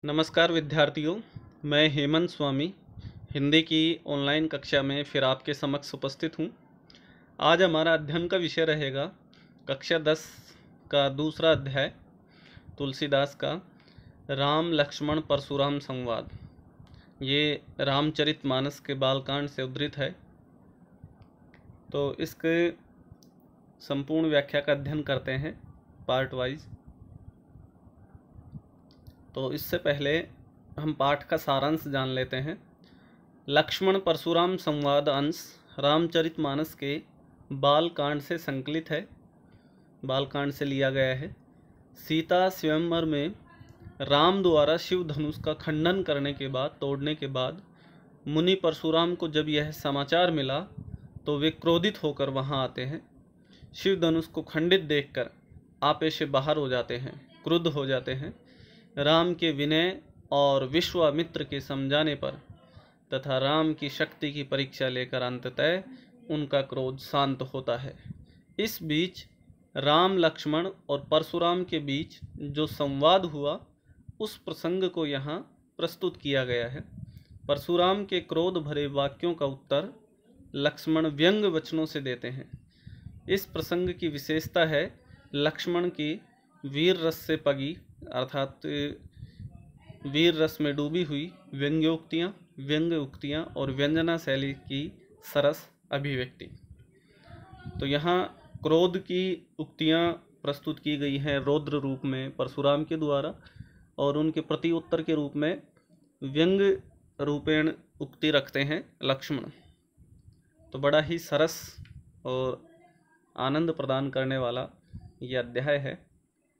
नमस्कार विद्यार्थियों, मैं हेमंत स्वामी हिंदी की ऑनलाइन कक्षा में फिर आपके समक्ष उपस्थित हूँ। आज हमारा अध्ययन का विषय रहेगा कक्षा 10 का दूसरा अध्याय तुलसीदास का राम लक्ष्मण परशुराम संवाद। ये रामचरितमानस के बालकांड से उद्धृत है। तो इसके संपूर्ण व्याख्या का अध्ययन करते हैं पार्ट वाइज। तो इससे पहले हम पाठ का सारांश जान लेते हैं। लक्ष्मण परशुराम संवाद अंश रामचरितमानस के बालकांड से संकलित है, बालकांड से लिया गया है। सीता स्वयंवर में राम द्वारा शिव धनुष का खंडन करने के बाद, तोड़ने के बाद मुनि परशुराम को जब यह समाचार मिला तो वे क्रोधित होकर वहां आते हैं। शिव धनुष को खंडित देखकर आपे से बाहर हो जाते हैं, क्रुद्ध हो जाते हैं। राम के विनय और विश्वामित्र के समझाने पर तथा राम की शक्ति की परीक्षा लेकर अंततः उनका क्रोध शांत होता है। इस बीच राम, लक्ष्मण और परशुराम के बीच जो संवाद हुआ उस प्रसंग को यहाँ प्रस्तुत किया गया है। परशुराम के क्रोध भरे वाक्यों का उत्तर लक्ष्मण व्यंग वचनों से देते हैं। इस प्रसंग की विशेषता है लक्ष्मण की वीर रस से पगी अर्थात वीर रस में डूबी हुई व्यंग्य उक्तियाँ और व्यंजना शैली की सरस अभिव्यक्ति। तो यहाँ क्रोध की उक्तियाँ प्रस्तुत की गई हैं रौद्र रूप में परशुराम के द्वारा, और उनके प्रति उत्तर के रूप में व्यंग्य रूपेण उक्ति रखते हैं लक्ष्मण। तो बड़ा ही सरस और आनंद प्रदान करने वाला यह अध्याय है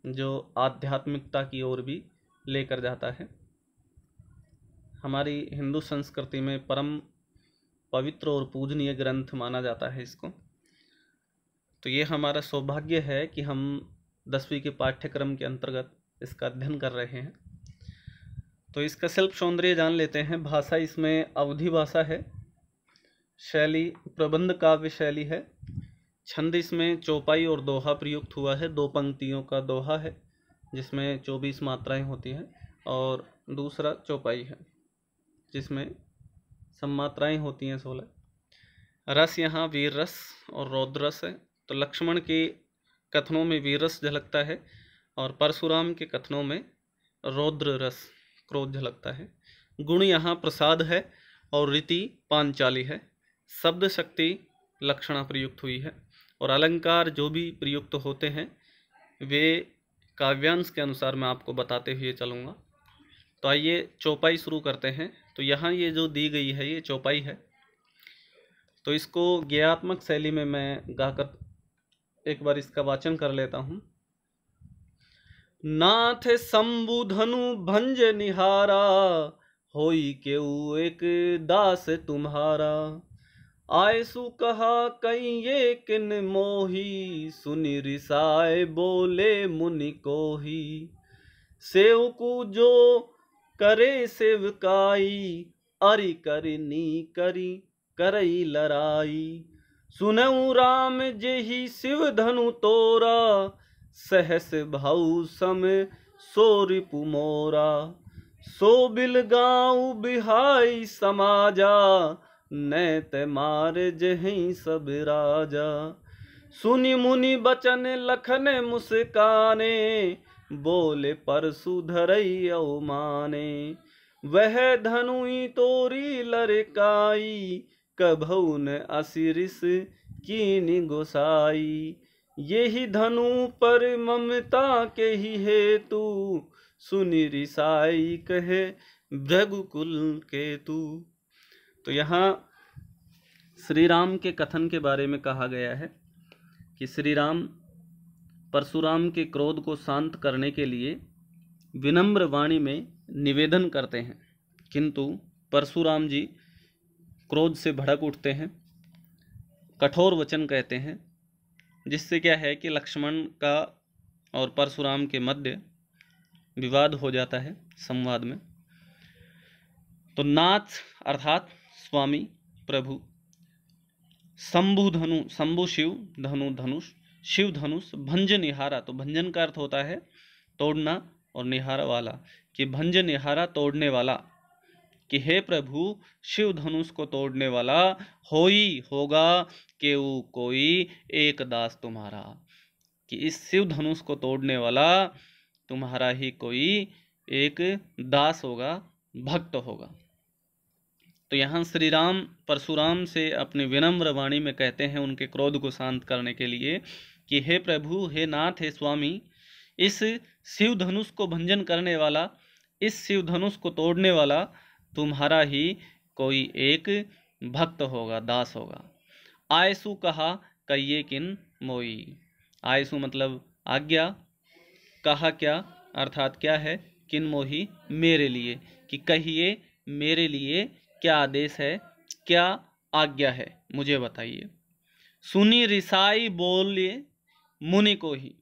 जो आध्यात्मिकता की ओर भी लेकर जाता है। हमारी हिंदू संस्कृति में परम पवित्र और पूजनीय ग्रंथ माना जाता है इसको। तो ये हमारा सौभाग्य है कि हम 10वीं के पाठ्यक्रम के अंतर्गत इसका अध्ययन कर रहे हैं। तो इसका शिल्प सौंदर्य जान लेते हैं। भाषा इसमें अवधी भाषा है, शैली प्रबंध काव्य शैली है। छंद इसमें चौपाई और दोहा प्रयुक्त हुआ है। 2 पंक्तियों का दोहा है जिसमें 24 मात्राएं होती हैं, और दूसरा चौपाई है जिसमें सम्मात्राएं होती हैं 16। रस यहाँ वीर रस और रौद्र रस है। तो लक्ष्मण के कथनों में वीर रस झलकता है और परशुराम के कथनों में रौद्र रस क्रोध झलकता है। गुण यहाँ प्रसाद है और रीति पांचाली है। शब्द शक्ति लक्षणा प्रयुक्त हुई है, और अलंकार जो भी प्रयुक्त होते हैं वे काव्यांश के अनुसार मैं आपको बताते हुए चलूँगा। तो आइए चौपाई शुरू करते हैं। तो यहाँ ये जो दी गई है ये चौपाई है। तो इसको ज्ञात्मक शैली में मैं गाकर एक बार इसका वाचन कर लेता हूँ। नाथ शंभु धनु भंज निहारा, होई केऊ एक दास तुम्हारा। आयसु कहा कई ये किन मोही, सुनि रिसाए बोले मुनि कोही। सेवकु जो करे सेवकाई, अरि करनी करी करई लड़ाई। सुनऊ राम जेहि शिव धनु तोरा, सहस भाऊ सम सो रिपु मोरा। सो बिल गाँव बिहाई समाजा, नैत मार जहीं सब राजा। सुनि मुनि बचन लखन मुस्काने, बोले परसु धरई अवमाने। वह धनुई तोरी लड़काई, कभऊ न असिरिस कीनि गोसाई। यही धनु पर ममता के ही हेतु, सुनि रिसाई कहे भृगुकुल केतु। तो यहाँ श्री राम के कथन के बारे में कहा गया है कि श्री राम परशुराम के क्रोध को शांत करने के लिए विनम्र वाणी में निवेदन करते हैं, किंतु परशुराम जी क्रोध से भड़क उठते हैं, कठोर वचन कहते हैं, जिससे क्या है कि लक्ष्मण का और परशुराम के मध्य विवाद हो जाता है संवाद में। तो नाथ अर्थात स्वामी प्रभु, शंभु धनु, शंभु शिव, धनु धनुष, शिव धनुष, भंज निहारा। तो भंजन का अर्थ होता है तोड़ना और निहारा वाला, कि भंज निहारा तोड़ने वाला, कि हे प्रभु शिव धनुष को तोड़ने वाला होई होगा केऊ कोई एक दास तुम्हारा, कि इस शिव धनुष को तोड़ने वाला तुम्हारा ही कोई एक दास होगा, भक्त होगा। तो यहाँ श्री राम परशुराम से अपनी विनम्र वाणी में कहते हैं उनके क्रोध को शांत करने के लिए कि हे प्रभु, हे नाथ, हे स्वामी, इस शिव धनुष को भंजन करने वाला, इस शिव धनुष को तोड़ने वाला तुम्हारा ही कोई एक भक्त होगा, दास होगा। आयसु कहा कहिए किन मोई। आयसु मतलब आज्ञा, कहा क्या अर्थात क्या है, किन मोही मेरे लिए, कि कहिए मेरे लिए क्या आदेश है, क्या आज्ञा है, मुझे बताइए। सुनी रिसाई बोले मुनि को ही।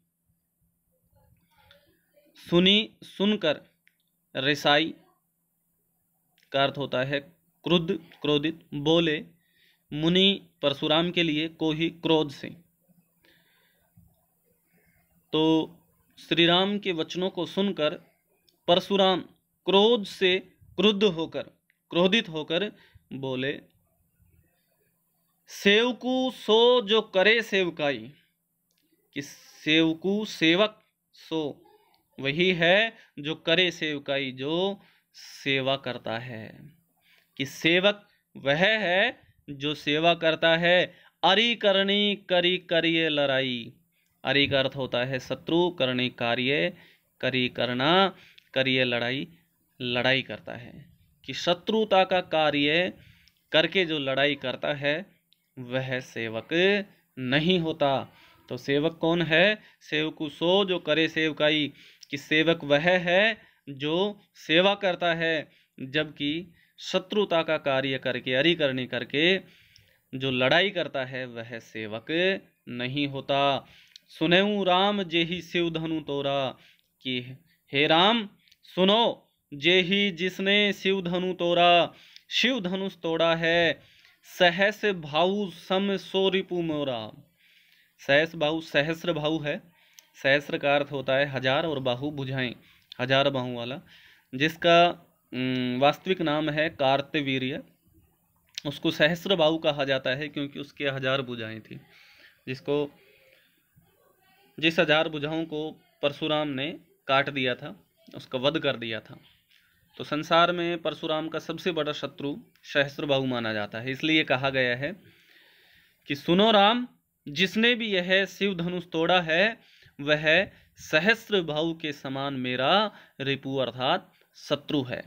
सुनी सुनकर, रिसाई का अर्थ होता है क्रुद्ध, क्रोधित, बोले मुनि परशुराम के लिए को ही क्रोध से। तो श्री राम के वचनों को सुनकर परशुराम क्रोध से क्रुद्ध होकर, क्रोधित होकर बोले, सेवकू सो जो करे सेवकाई, कि सेवकू सेवक सो वही है जो करे सेवकाई, जो सेवा करता है, कि सेवक वह है जो सेवा करता है। अरि करनी करी करिए लड़ाई। अरि का अर्थ होता है शत्रु, करनी कार्य, करी करना, करिए लड़ाई, लड़ाई करता है, कि शत्रुता का कार्य करके जो लड़ाई करता है वह सेवक नहीं होता। तो सेवक कौन है? सेवकु सो जो करे सेवकाई, कि सेवक वह है जो सेवा करता है, जबकि शत्रुता का कार्य करके, अरि करनी करके जो लड़ाई करता है वह सेवक नहीं होता। सुनेऊ राम जेहि शिव धनु तोरा, कि हे राम सुनो, जेहि जिसने शिव धनु तोरा, शिव धनुष तोड़ा है, सहस भाऊ सम सो रिपु मोरा। सहस बाहु, सहस्र बाहु है, सहस्र का अर्थ होता है हजार और बाहु भुजाएं, हजार बाहु वाला, जिसका वास्तविक नाम है कार्तवीर्य। उसको सहस्र बाहु कहा जाता है क्योंकि उसके हजार भुजाएं थी, जिस हजार भुजाओं को परशुराम ने काट दिया था, उसका वध कर दिया था। तो संसार में परशुराम का सबसे बड़ा शत्रु सहस्त्रबाहु माना जाता है। इसलिए कहा गया है कि सुनो राम, जिसने भी यह शिव धनुष तोड़ा है वह सहस्त्रबाहु के समान मेरा रिपु अर्थात शत्रु है।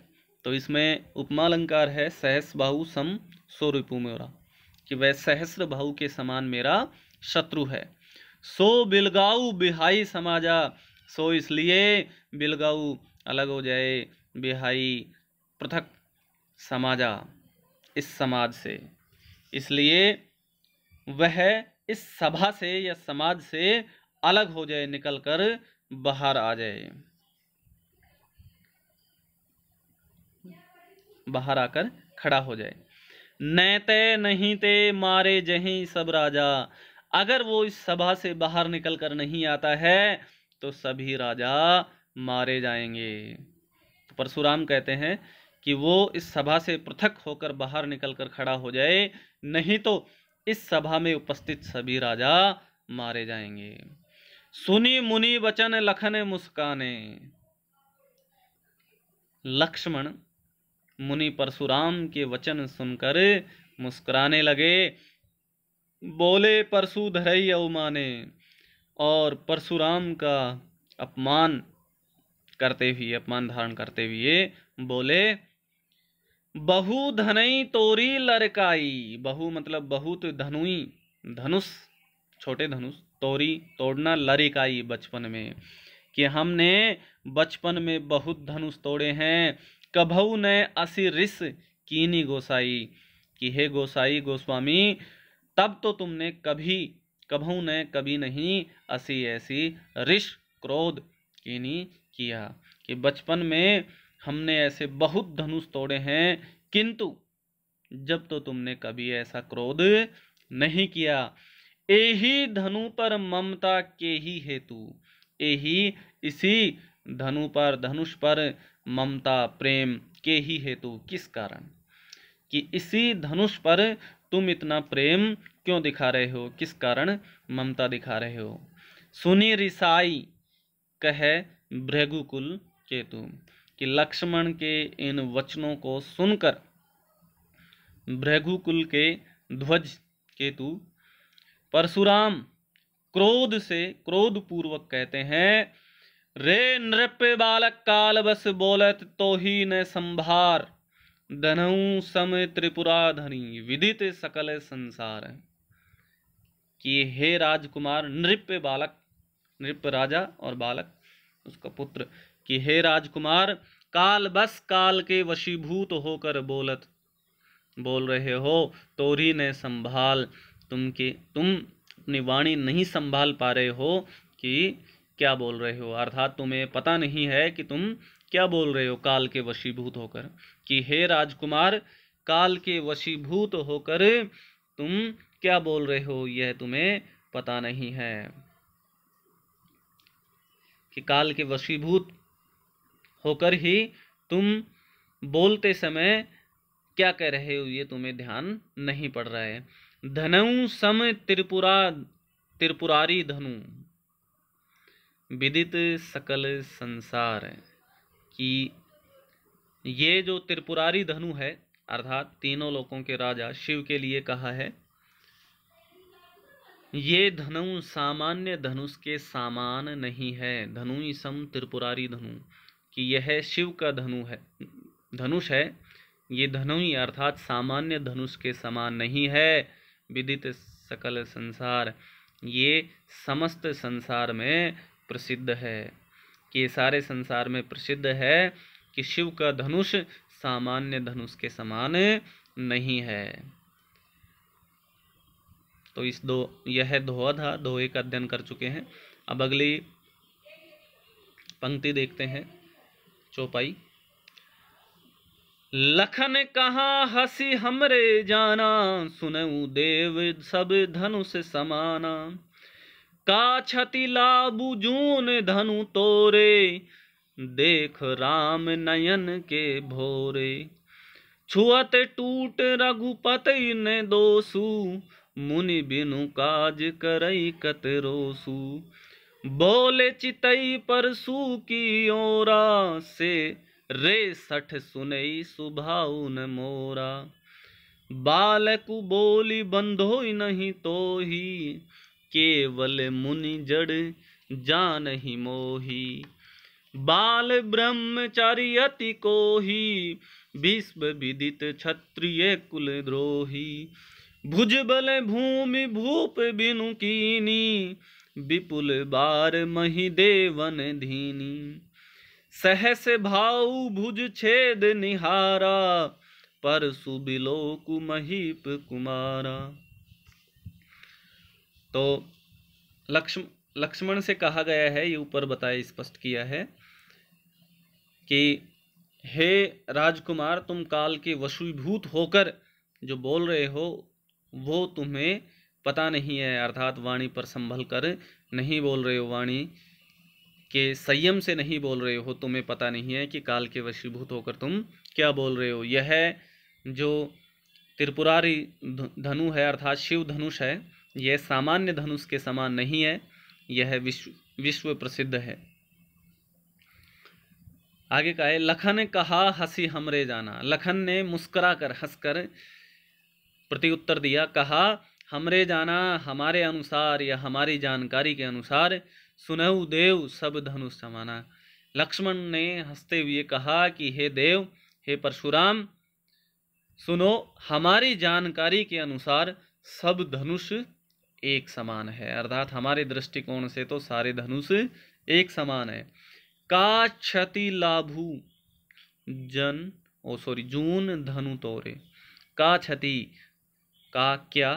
तो इसमें उपमा अलंकार है सहस्त्रबाहु सम सो रिपु मेरा, कि वह सहस्त्रबाहु के समान मेरा शत्रु है। सो बिलगाऊ बिहाई समाजा, सो इसलिए बिलगाऊ अलग हो जाए, बिहाई पृथक, समाजा इस समाज से, इसलिए वह इस सभा से या समाज से अलग हो जाए, निकलकर बाहर आ जाए, बाहर आकर खड़ा हो जाए। नैते नहीं ते मारे जहीं सब राजा, अगर वो इस सभा से बाहर निकलकर नहीं आता है तो सभी राजा मारे जाएंगे। तो परशुराम कहते हैं कि वो इस सभा से पृथक होकर बाहर निकलकर खड़ा हो जाए, नहीं तो इस सभा में उपस्थित सभी राजा मारे जाएंगे। सुनी मुनि वचन लखन मुस्काने, लक्ष्मण मुनि परशुराम के वचन सुनकर मुस्कुराने लगे। बोले परशु धरई अवमाने, और परशुराम का अपमान करते हुए, अपमान धारण करते हुए बोले, बहु धनई तोरी लड़काई। बहु मतलब बहुत, धनुई धनुष, छोटे धनुष, तोरी तोड़ना, लड़काई बचपन में, कि हमने बचपन में बहुत धनुष तोड़े हैं। कभऊ ने असी रिस कीनी गोसाई, कि हे गोसाई गोस्वामी, तब तो तुमने कभी, कभऊ ने कभी नहीं, असी ऐसी, रिस क्रोध कीनी किया, कि बचपन में हमने ऐसे बहुत धनुष तोड़े हैं, किंतु जब तो तुमने कभी ऐसा क्रोध नहीं किया। एही धनु पर ममता के ही हेतु, एही इसी धनु पर, धनुष पर ममता प्रेम के ही हेतु, किस कारण, कि इसी धनुष पर तुम इतना प्रेम क्यों दिखा रहे हो, किस कारण ममता दिखा रहे हो। सुनी रिसाई कहे भृगुकुल केतु, कि लक्ष्मण के इन वचनों को सुनकर भृगुकुल के ध्वज केतु परशुराम क्रोध से, क्रोध पूर्वक कहते हैं, रे नृप बालक काल बस बोलत तो ही न संभार, धनऊ सम त्रिपुराधनी विदित सकल संसार। कि हे राजकुमार, नृप बालक, नृप राजा और बालक उसका पुत्र, कि हे राजकुमार काल बस, काल के वशीभूत होकर बोल रहे हो, तोरी ने संभाल, तुम अपनी वाणी नहीं संभाल पा रहे हो कि क्या बोल रहे हो, अर्थात तुम्हें पता नहीं है कि तुम क्या बोल रहे हो काल के वशीभूत होकर। कि हे राजकुमार काल के वशीभूत होकर तुम क्या बोल रहे हो, यह तुम्हें पता नहीं है। कि काल के वशीभूत होकर ही तुम बोलते समय क्या कह रहे हो, ये तुम्हें ध्यान नहीं पड़ रहा है। धनु सम त्रिपुरारी धनु विदित सकल संसार, कि ये जो त्रिपुरारी धनु है, अर्थात तीनों लोकों के राजा शिव के लिए कहा है, ये धनु सामान्य धनुष के समान नहीं है। धनु सम त्रिपुरारी धनु, कि यह शिव का धनुष है, ये धनुई अर्थात सामान्य धनुष के समान नहीं है। विदित सकल संसार, ये समस्त संसार में प्रसिद्ध है, कि सारे संसार में प्रसिद्ध है कि शिव का धनुष सामान्य धनुष के समान नहीं है। तो यह दोहा था, दोहे का अध्ययन कर चुके हैं। अब अगली पंक्ति देखते हैं, चौपाई। लखन कहाँ हंसी हमरे जाना, सुनऊ देव सब धनुष समाना, का क्षति लाबु जून धनु तोरे, देख राम नयन के भोरे, छुअत टूट रघुपति ने दोसु, मुनि बिनु काज करई कत रोसु, बोले चितई परसु की ओरा, से रे सठ सुनई सुभाऊ न मोरा, बालकु बोली बंधोई नहीं तोही, केवल मुनि जड़ जान ही मोही, बाल ब्रह्मचारी अति कोही, भीष्म विदित क्षत्रिय कुल द्रोही, भुजबल भूमि भूप बिनु कीनी, विपुल बार मही देवन धीनी, सहस भाऊ भुज छेद निहारा, परसु बिलोकु महीप कुमारा। तो लक्ष्मण से कहा गया है, ये ऊपर बताया, स्पष्ट किया है कि हे राजकुमार, तुम काल के वशीभूत होकर जो बोल रहे हो वो तुम्हें पता नहीं है, अर्थात वाणी पर संभल कर नहीं बोल रहे हो, वाणी के संयम से नहीं बोल रहे हो, तुम्हें पता नहीं है कि काल के वशीभूत होकर तुम क्या बोल रहे हो। यह जो त्रिपुरारी धनु है, अर्थात शिव धनुष है, यह सामान्य धनुष के समान नहीं है, यह विश्व प्रसिद्ध है। आगे का है, लखन कहा हंसी हमरे जाना, लखन ने मुस्कुरा कर, हंसकर प्रत्युत्तर दिया, कहा हमरे जाना, हमारे अनुसार या हमारी जानकारी के अनुसार, सुनहु देव सब धनुष समाना। लक्ष्मण ने हंसते हुए कहा कि हे देव, हे परशुराम, सुनो, हमारी जानकारी के अनुसार सब धनुष एक समान है, अर्थात हमारे दृष्टिकोण से तो सारे धनुष एक समान है। का क्षति लाभू जून धनु तोरे, का क्षति, का क्या,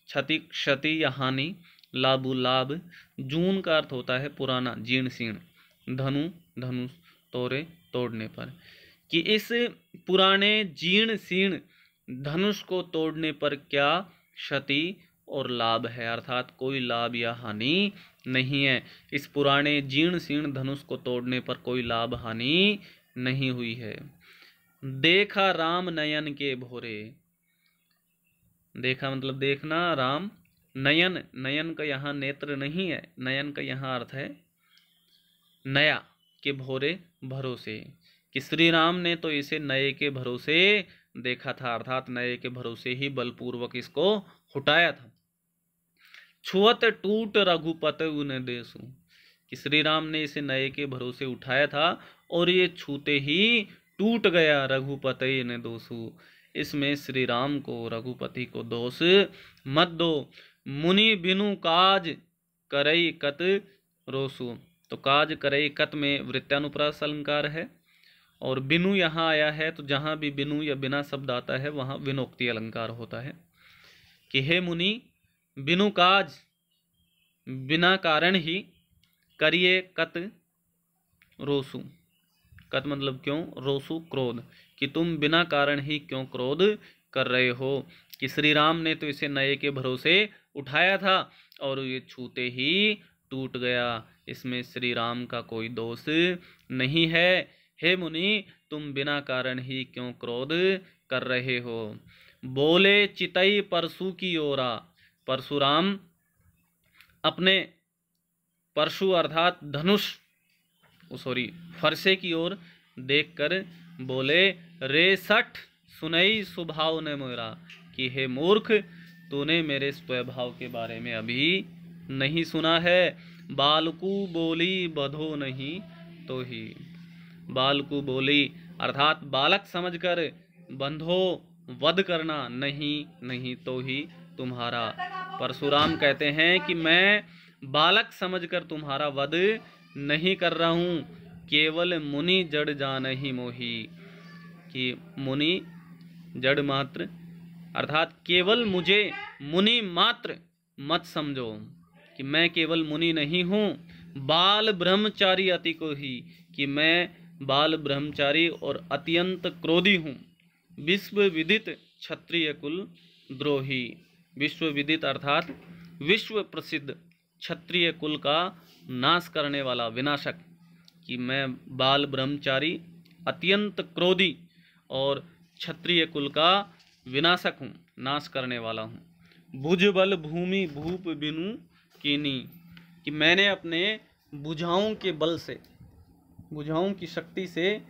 क्षति क्षति या हानि, लाभु लाभ, जून का अर्थ होता है पुराना, जीर्ण शीर्ण, धनु धनुष, तोरे तोड़ने पर, कि इस पुराने जीर्ण शीर्ण धनुष को तोड़ने पर क्या क्षति और लाभ है, अर्थात कोई लाभ या हानि नहीं है। इस पुराने जीर्ण शीर्ण धनुष को तोड़ने पर कोई लाभ हानि नहीं हुई है। देखा राम नयन के भोरे, देखा मतलब देखना, राम नयन, नयन का यहाँ नेत्र नहीं है, नयन का यहाँ अर्थ है नया, के भोरे भरोसे, कि श्री राम ने तो इसे नए के भरोसे देखा था, अर्थात नए के भरोसे ही बलपूर्वक इसको उठाया था। छुअत टूट रघुपति उन देसु, कि श्री राम ने इसे नए के भरोसे उठाया था और ये छूते ही टूट गया रघुपति ने दोषु। इसमें श्री राम को, रघुपति को दोष मत दो। मुनि बिनु काज करई कत रोसु, तो काज करई कत में वृत्यानुप्रास अलंकार है, और बिनु यहाँ आया है, तो जहाँ भी बिनु या बिना शब्द आता है वहाँ विनोक्ति अलंकार होता है। कि हे मुनि, बिनु काज, बिना कारण ही, करिए कत रोसु, कत मतलब क्यों, रोसु क्रोध, कि तुम बिना कारण ही क्यों क्रोध कर रहे हो। कि श्री राम ने तो इसे नए के भरोसे उठाया था और ये छूते ही टूट गया, इसमें श्री राम का कोई दोष नहीं है। हे मुनि, तुम बिना कारण ही क्यों क्रोध कर रहे हो। बोले चितई परशु की ओरा, परशुराम अपने परशु अर्थात धनुष, सॉरी फरसे की ओर देखकर बोले, रे सठ सुनई स्वभाव ने मोरा, कि हे मूर्ख, तूने मेरे स्वभाव के बारे में अभी नहीं सुना है। बालकू बोली बधो नहीं तो ही, बालकू बोली अर्थात बालक समझकर, बंधो वध करना, नहीं तो ही तुम्हारा। परशुराम कहते हैं कि मैं बालक समझकर तुम्हारा वध नहीं कर रहा हूँ, केवल मुनि जड़ जान ही मोही, कि मुनि जड़ मात्र, अर्थात केवल मुझे मुनि मात्र मत समझो, कि मैं केवल मुनि नहीं हूँ। बाल ब्रह्मचारी अति को ही, कि मैं बाल ब्रह्मचारी और अत्यंत क्रोधी हूँ। विश्व विदित क्षत्रिय कुल द्रोही, विश्व विदित अर्थात विश्व प्रसिद्ध क्षत्रिय कुल का नाश करने वाला, विनाशक, कि मैं बाल ब्रह्मचारी, अत्यंत क्रोधी और क्षत्रिय कुल का विनाशक हूँ, नाश करने वाला हूँ। भुज बल भूमि भूप बिनु कीनी, कि मैंने अपने भुजाओं के बल से, भुजाओं की शक्ति से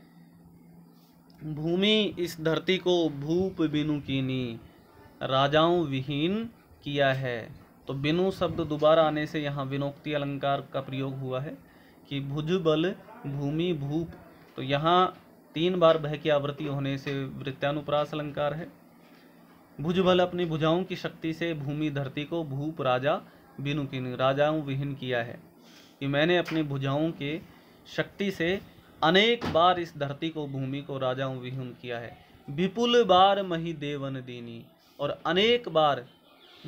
भूमि इस धरती को भूप बिनु कीनी, राजाओं विहीन किया है। तो बिनु शब्द दोबारा आने से यहाँ विनोक्ति अलंकार का प्रयोग हुआ है, कि भुज बल भूमि भूप, तो यहाँ 3 बार भय की आवृत्ति होने से वृत्यानुप्रास अलंकार है। भुज बल अपनी भुजाओं की शक्ति से भूमि धरती को, भूप राजा, बिनु कीनी राजाओं विहीन किया है, कि मैंने अपनी भुजाओं के शक्ति से अनेक बार इस धरती को, भूमि को राजाओं विहीन किया है। विपुल बार मही देवन दीनी, और अनेक बार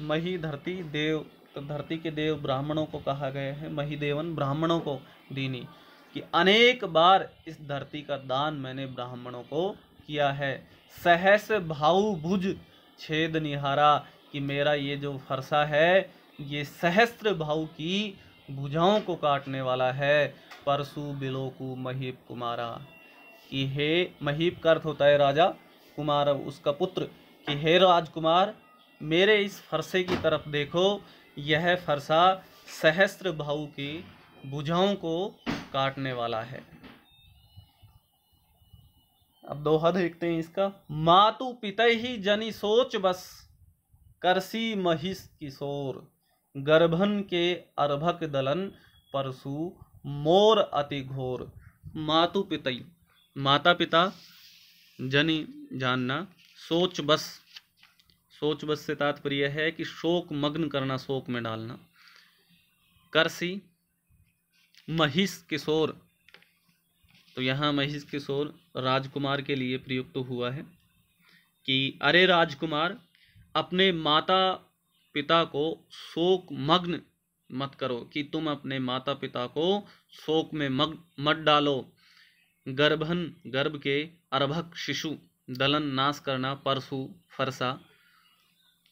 मही धरती, देव तो धरती के देव ब्राह्मणों को कहा गया है, मही देवन ब्राह्मणों को दीनी, कि अनेक बार इस धरती का दान मैंने ब्राह्मणों को किया है। सहस भाऊ भुज छेद निहारा, कि मेरा ये जो फरसा है ये सहस्त्र भाऊ की भुजाओं को काटने वाला है। परशु बिलोकु महीप कुमारा, कि हे, महीप का अर्थ होता है राजा, कुमार उसका पुत्र, कि हे राजकुमार, मेरे इस फरसे की तरफ देखो, यह फरसा सहस्त्र भाऊ की भुजाओं को काटने वाला है। अब दोहा देखते हैं इसका। मातु पिता ही जनी सोच बस, करसी महिष किशोर, गर्भन के अर्भक दलन, परशु मोर अति घोर। मातु पितई, माता पिता, जनी जानना, सोच बस, सोच बस से तात्पर्य है कि शोक मग्न करना, शोक में डालना। करसी महिष किशोर, तो यहाँ महिष किशोर राजकुमार के लिए प्रयुक्त हुआ है, कि अरे राजकुमार, अपने माता पिता को शोक मग्न मत करो, कि तुम अपने माता पिता को शोक में मत डालो। गर्भन, गर्भ के, अर्भक शिशु, दलन नाश करना, परशु फरसा,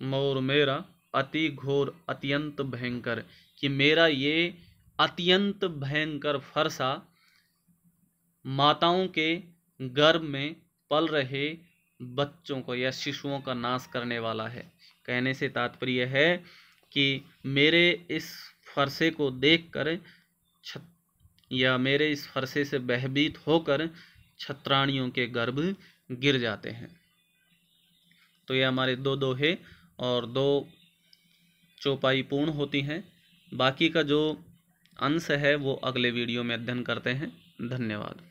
मोर मेरा, अति घोर अत्यंत भयंकर, कि मेरा ये अत्यंत भयंकर फरसा माताओं के गर्भ में पल रहे बच्चों को या शिशुओं का नाश करने वाला है। कहने से तात्पर्य है कि मेरे इस फरसे को देखकर या मेरे इस फरसे से भयभीत होकर क्षत्राणियों के गर्भ गिर जाते हैं। तो ये हमारे 2 दोहे और 2 चौपाई पूर्ण होती हैं। बाकी का जो अंश है वो अगले वीडियो में अध्ययन करते हैं। धन्यवाद।